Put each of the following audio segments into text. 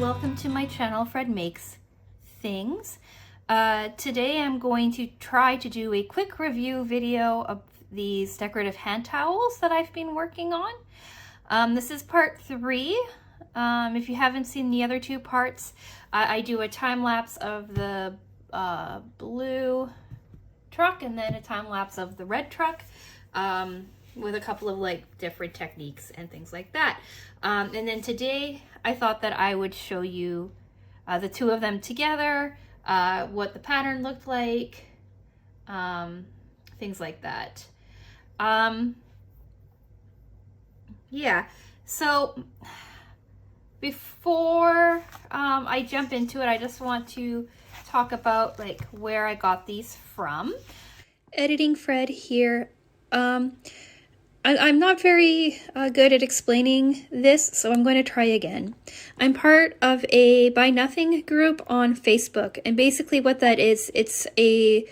welcome to my channel, Fred Makes Things. Today I'm going to try to do a quick review video of these decorative hand towels that I've been working on. This is part 3. If you haven't seen the other 2 parts, I do a time lapse of the blue truck and then a time lapse of the red truck. With a couple of different techniques and things like that. And then today I thought that I would show you the 2 of them together, what the pattern looked like, things like that. Yeah, so before I jump into it, I just want to talk about where I got these from. Editing Fred here. I'm not very good at explaining this, so I'm going to try again. I'm part of a Buy Nothing group on Facebook, and basically what that is, it's a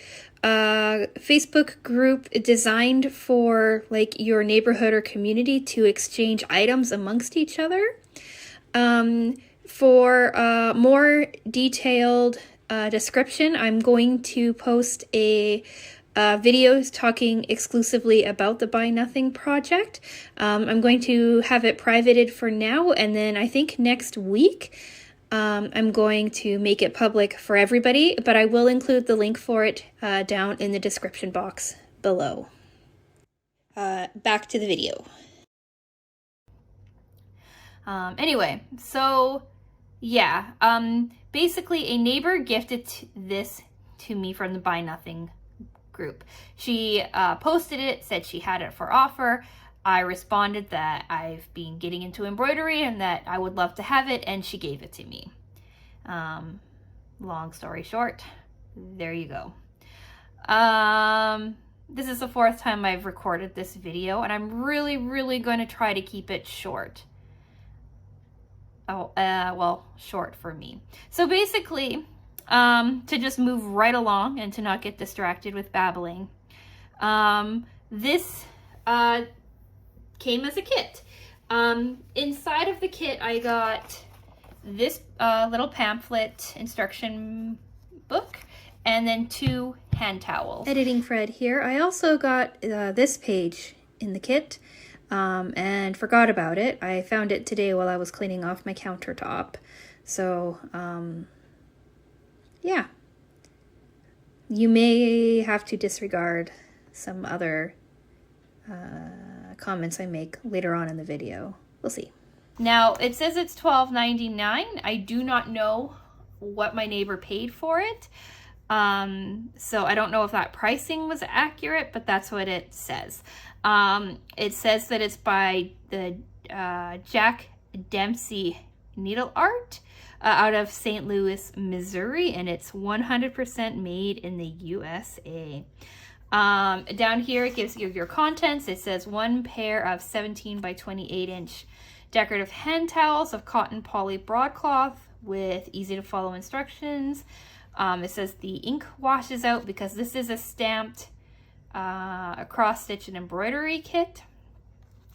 Facebook group designed for your neighborhood or community to exchange items amongst each other. For more detailed description, I'm going to post a videos talking exclusively about the Buy Nothing project. I'm going to have it privated for now, and then I think next week I'm going to make it public for everybody, but I will include the link for it down in the description box below. Back to the video. Anyway, so yeah, basically a neighbor gifted this to me from the Buy Nothing group. She posted it, said she had it for offer. I responded that I've been getting into embroidery and that I would love to have it, and she gave it to me. Long story short, there you go. This is the 4th time I've recorded this video, and I'm really going to try to keep it short. Well, short for me. So basically, to just move right along and to not get distracted with babbling. This came as a kit. Inside of the kit, I got this little pamphlet instruction book and then 2 hand towels. Editing Fred here. I also got this page in the kit and forgot about it. I found it today while I was cleaning off my countertop. So, yeah, you may have to disregard some other comments I make later on in the video. We'll see. Now, it says it's $12.99. I do not know what my neighbor paid for it. So I don't know if that pricing was accurate, but that's what it says. It says that it's by the Jack Dempsey Needle Art. Out of St. Louis, Missouri, and it's 100% made in the USA. Down here it gives you your contents. It says 1 pair of 17 by 28 inch decorative hand towels of cotton poly broadcloth with easy to follow instructions. It says the ink washes out because this is a stamped cross stitch and embroidery kit.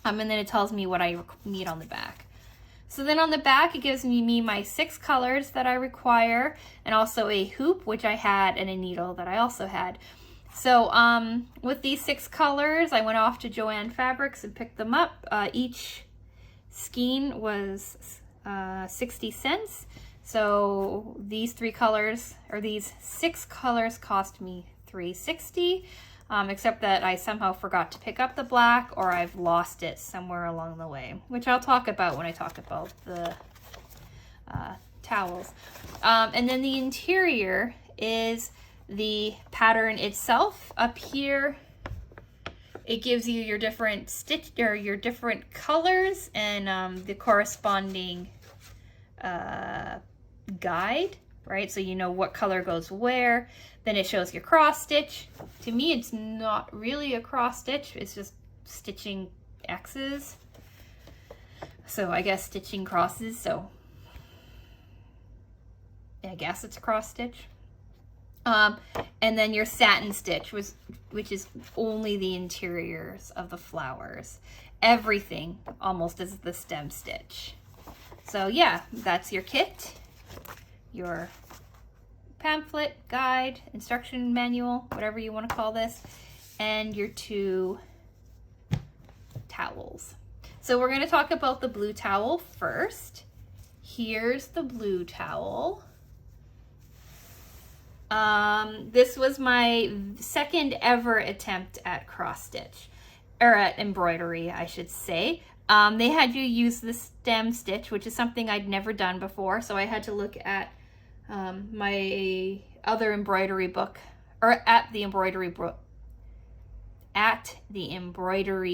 And then it tells me what I need on the back. So then on the back, it gives me my 6 colors that I require, and also a hoop, which I had, and a needle that I also had. So with these 6 colors, I went off to Joann Fabrics and picked them up. Each skein was 60 cents. So these 3 colors, or these 6 colors, cost me $3.60. Except that I somehow forgot to pick up the black, or I've lost it somewhere along the way, which I'll talk about when I talk about the towels. And then the interior is the pattern itself. Up here, it gives you your different stitch, or your different colors, and the corresponding guide, right? So you know what color goes where. Then it shows your cross stitch. To me, it's not really a cross stitch. It's just stitching X's. So I guess stitching crosses. So I guess it's a cross stitch. And then your satin stitch, which is only the interiors of the flowers. Everything almost is the stem stitch. So yeah, that's your kit, your pamphlet, guide, instruction manual, whatever you want to call this, and your 2 towels. So we're going to talk about the blue towel first. Here's the blue towel. This was my second ever attempt at cross stitch, or at embroidery, I should say. They had you use the stem stitch, which is something I'd never done before. So I had to look at my other embroidery book, or at the embroidery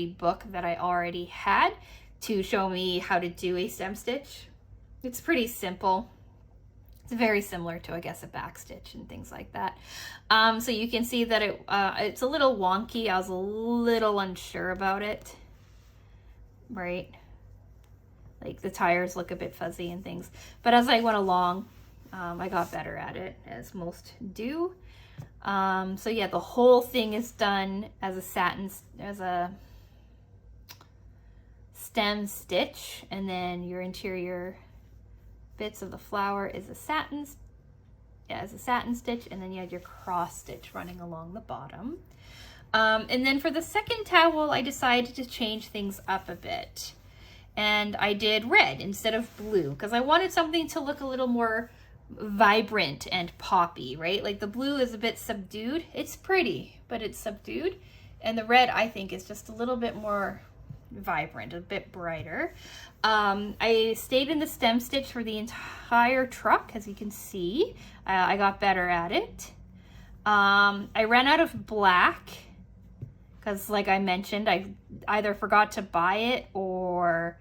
book that I already had to show me how to do a stem stitch. It's pretty simple. It's very similar to, I guess, a back stitch and things like that. So you can see that it's a little wonky. I was a little unsure about it, right? Like the tires look a bit fuzzy and things. But as I went along, I got better at it, as most do. So yeah, the whole thing is done as a stem stitch, and then your interior bits of the flower is a satin stitch, and then you had your cross stitch running along the bottom. And then for the second towel, I decided to change things up a bit, and I did red instead of blue because I wanted something to look a little more vibrant and poppy, right? Like the blue is a bit subdued. It's pretty, but it's subdued, and the red, I think, is just a little bit more vibrant, a bit brighter. I stayed in the stem stitch for the entire truck, as you can see. I got better at it. I ran out of black because, like I mentioned, I either forgot to buy it or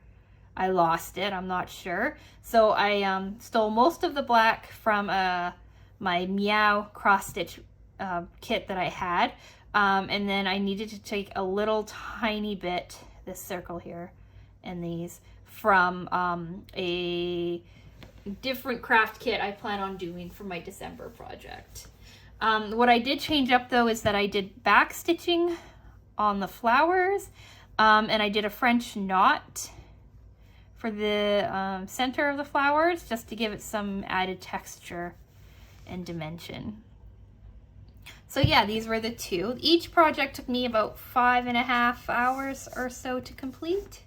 I lost it, I'm not sure. So I stole most of the black from my Meow cross stitch kit that I had, and then I needed to take a little tiny bit, this circle here and these, from a different craft kit I plan on doing for my December project. What I did change up though is that I did back stitching on the flowers, and I did a French knot for the center of the flowers, just to give it some added texture and dimension. So yeah, these were the 2. Each project took me about 5.5 hours or so to complete.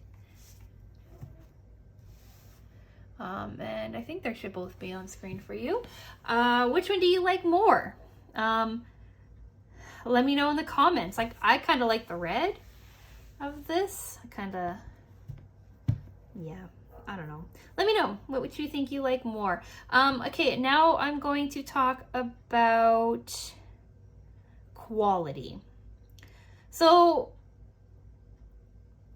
And I think they should both be on screen for you. Which one do you like more? Let me know in the comments. Like, I kind of like the red of this. Yeah, I don't know. Let me know what you think you like more. Okay, now I'm going to talk about quality. So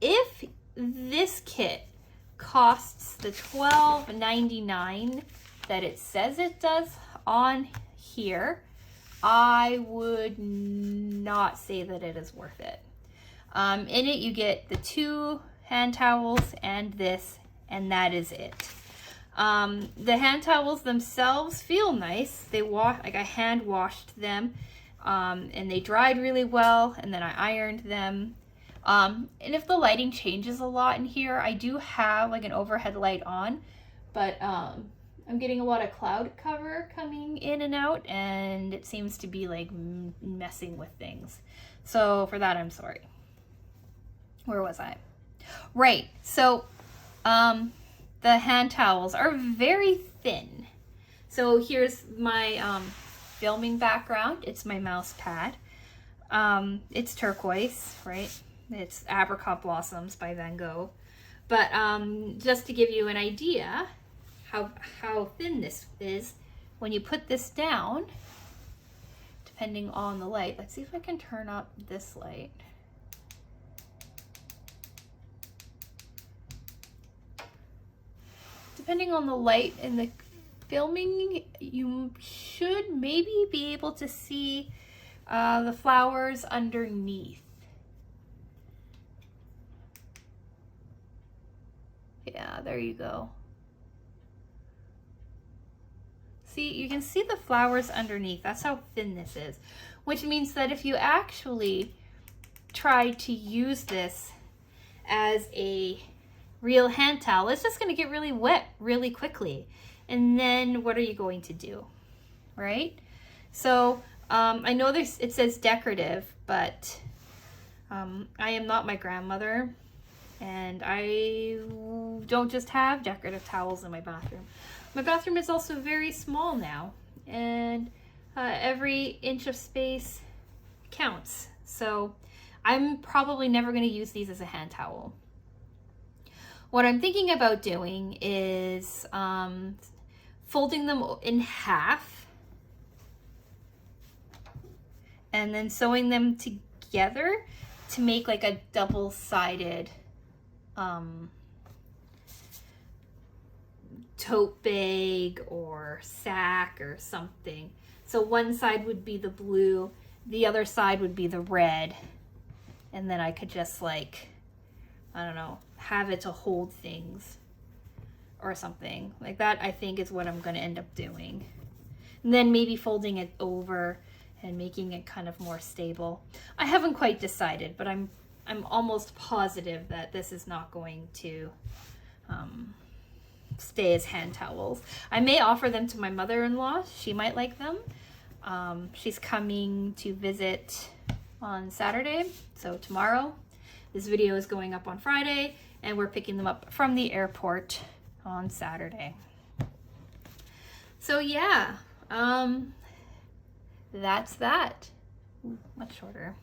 if this kit costs the $12.99 that it says it does on here, I would not say that it is worth it. In it you get the 2 hand towels and this, and that is it. The hand towels themselves feel nice. They like I hand washed them, and they dried really well, and then I ironed them. And if the lighting changes a lot in here, I do have like an overhead light on, but I'm getting a lot of cloud cover coming in and out, and it seems to be like messing with things. So for that, I'm sorry. Where was I? Right, so the hand towels are very thin. So here's my filming background. It's my mouse pad. It's turquoise, right? It's Apricot Blossoms by Van Gogh. But just to give you an idea how thin this is, when you put this down, depending on the light, let's see if I can turn up this light. Depending on the light in the filming, you should maybe be able to see the flowers underneath. Yeah, there you go. See, you can see the flowers underneath. That's how thin this is, which means that if you actually try to use this as a real hand towel, it's just gonna get really wet really quickly. And then what are you going to do, right? So I know it says decorative, but I am not my grandmother, and I don't just have decorative towels in my bathroom. My bathroom is also very small now, and every inch of space counts. So I'm probably never going to use these as a hand towel. What I'm thinking about doing is folding them in half and then sewing them together to make like a double-sided tote bag or sack or something. So one side would be the blue, the other side would be the red, and then I could just like, I don't know, have it to hold things or something like that. I think is what I'm going to end up doing. And then maybe folding it over and making it kind of more stable. I haven't quite decided, but I'm almost positive that this is not going to stay as hand towels. I may offer them to my mother-in-law. She might like them. She's coming to visit on Saturday, so tomorrow. This video is going up on Friday, and we're picking them up from the airport on Saturday. So yeah, that's that. Ooh, much shorter.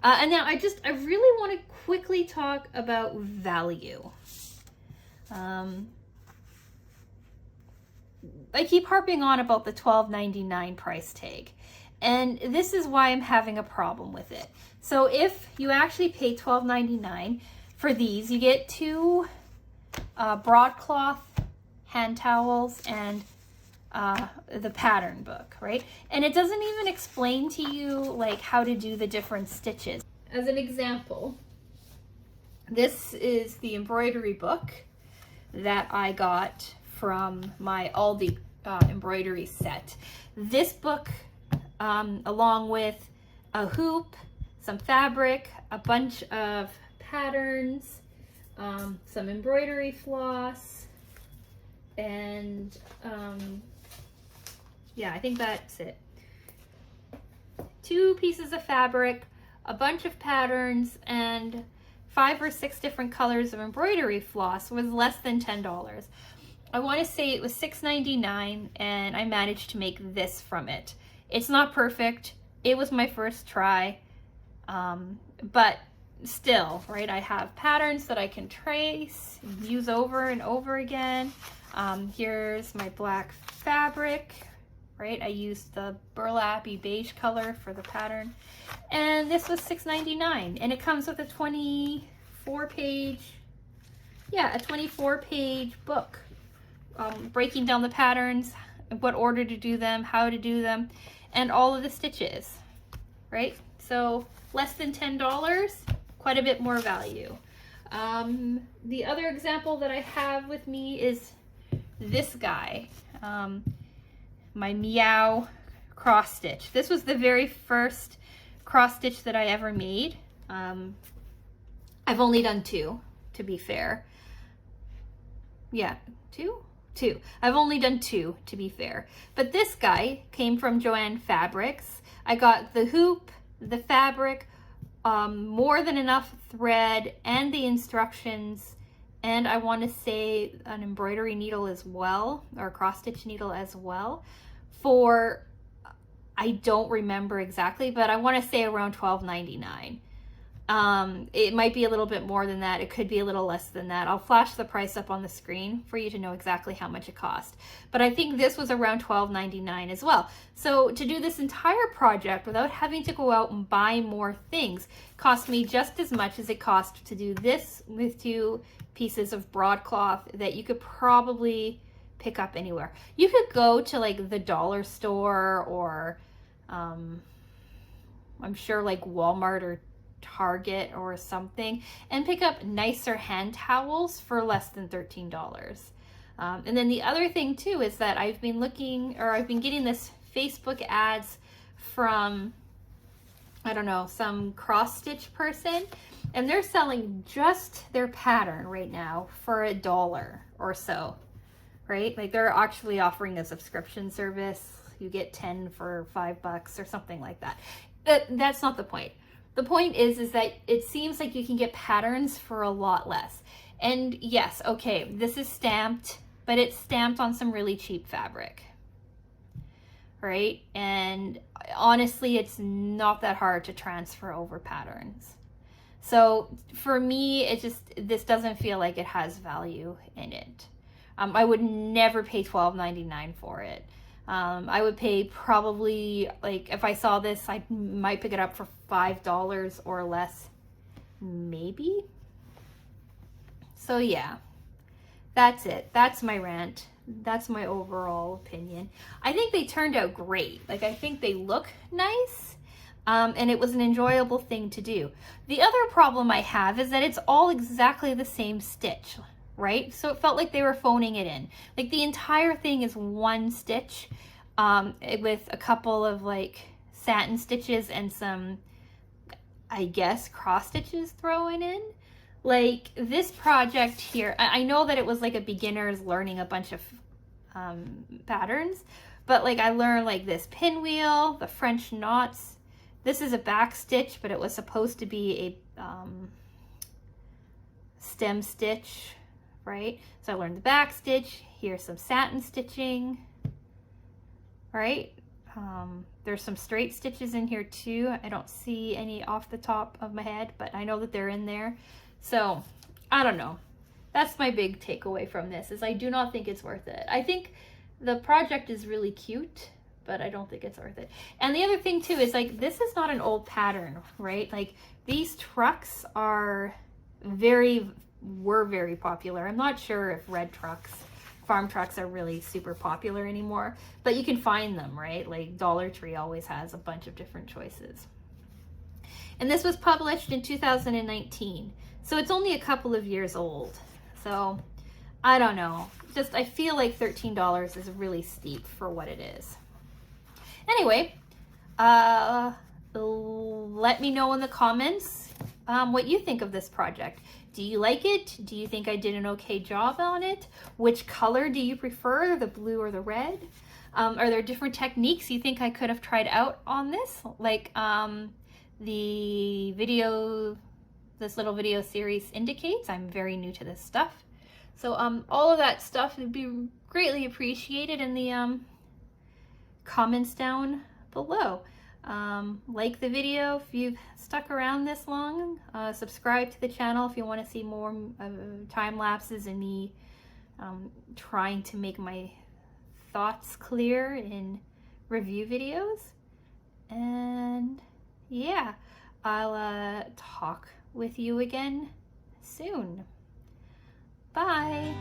And now I really want to quickly talk about value. I keep harping on about the $12.99 price tag, and this is why I'm having a problem with it. So if you actually pay $12.99 for these, you get 2 broadcloth hand towels and the pattern book, right? And it doesn't even explain to you like how to do the different stitches. As an example, this is the embroidery book that I got from my Aldi embroidery set. This book, along with a hoop, some fabric, a bunch of patterns, some embroidery floss, and yeah, I think that's it. 2 pieces of fabric, a bunch of patterns, and 5 or 6 different colors of embroidery floss was less than $10. I want to say it was $6.99, and I managed to make this from it. It's not perfect. It was my first try, but still, right? I have patterns that I can trace, use over and over again. Here's my black fabric, right? I used the burlappy beige color for the pattern, and this was $6.99, and it comes with a 24-page book, breaking down the patterns, what order to do them, how to do them, and all of the stitches, right? So less than $10, quite a bit more value. The other example that I have with me is this guy, my Meow cross stitch. This was the very first cross stitch that I ever made. I've only done 2, to be fair. Yeah, 2? 2. I've only done 2, to be fair. But this guy came from Joann Fabrics. I got the hoop, the fabric, more than enough thread, and the instructions, and I want to say an embroidery needle as well, or a cross stitch needle as well, for, I don't remember exactly, but I want to say around $12.99. It might be a little bit more than that. It could be a little less than that. I'll flash the price up on the screen for you to know exactly how much it cost. But I think this was around $12.99 as well. So to do this entire project without having to go out and buy more things cost me just as much as it cost to do this with 2 pieces of broadcloth that you could probably pick up anywhere. You could go to like the dollar store, or I'm sure like Walmart or Target or something, and pick up nicer hand towels for less than $13. And then the other thing too is that I've been getting this Facebook ads from, I don't know, some cross stitch person, and they're selling just their pattern right now for $1 or so, right? Like they're actually offering a subscription service. You get 10 for $5 or something like that. That's not the point. The point is that it seems like you can get patterns for a lot less. And yes, okay, this is stamped, but it's stamped on some really cheap fabric, right? And honestly, it's not that hard to transfer over patterns. So for me, this doesn't feel like it has value in it. I would never pay $12.99 for it. I would pay probably, like, if I saw this, I might pick it up for $5 or less, maybe. So yeah, that's it. That's my rant. That's my overall opinion. I think they turned out great. Like, I think they look nice. And it was an enjoyable thing to do. The other problem I have is that it's all exactly the same stitch, right? So it felt like they were phoning it in. Like the entire thing is one stitch with a couple of like satin stitches and some, I guess, cross stitches thrown in. Like this project here, I know that it was like a beginner's learning a bunch of patterns, but like I learned like this pinwheel, the French knots. This is a back stitch, but it was supposed to be a stem stitch, right? So I learned the back stitch. Here's some satin stitching, right? There's some straight stitches in here too. I don't see any off the top of my head, but I know that they're in there. So I don't know. That's my big takeaway from this, is I do not think it's worth it. I think the project is really cute, but I don't think it's worth it. And the other thing too is like, this is not an old pattern, right? Like these trucks were very popular. I'm not sure if red trucks, farm trucks are really super popular anymore, but you can find them, right? Like Dollar Tree always has a bunch of different choices. And this was published in 2019. So it's only a couple of years old. So I don't know. Just, I feel like $13 is really steep for what it is. Anyway, let me know in the comments what you think of this project. Do you like it? Do you think I did an okay job on it? Which color do you prefer, the blue or the red? Are there different techniques you think I could have tried out on this? Like the video, this little video series indicates. I'm very new to this stuff. So all of that stuff would be greatly appreciated in the comments down below. Like the video if you've stuck around this long. Subscribe to the channel if you want to see more time lapses and me trying to make my thoughts clear in review videos. And yeah, I'll talk with you again soon. Bye.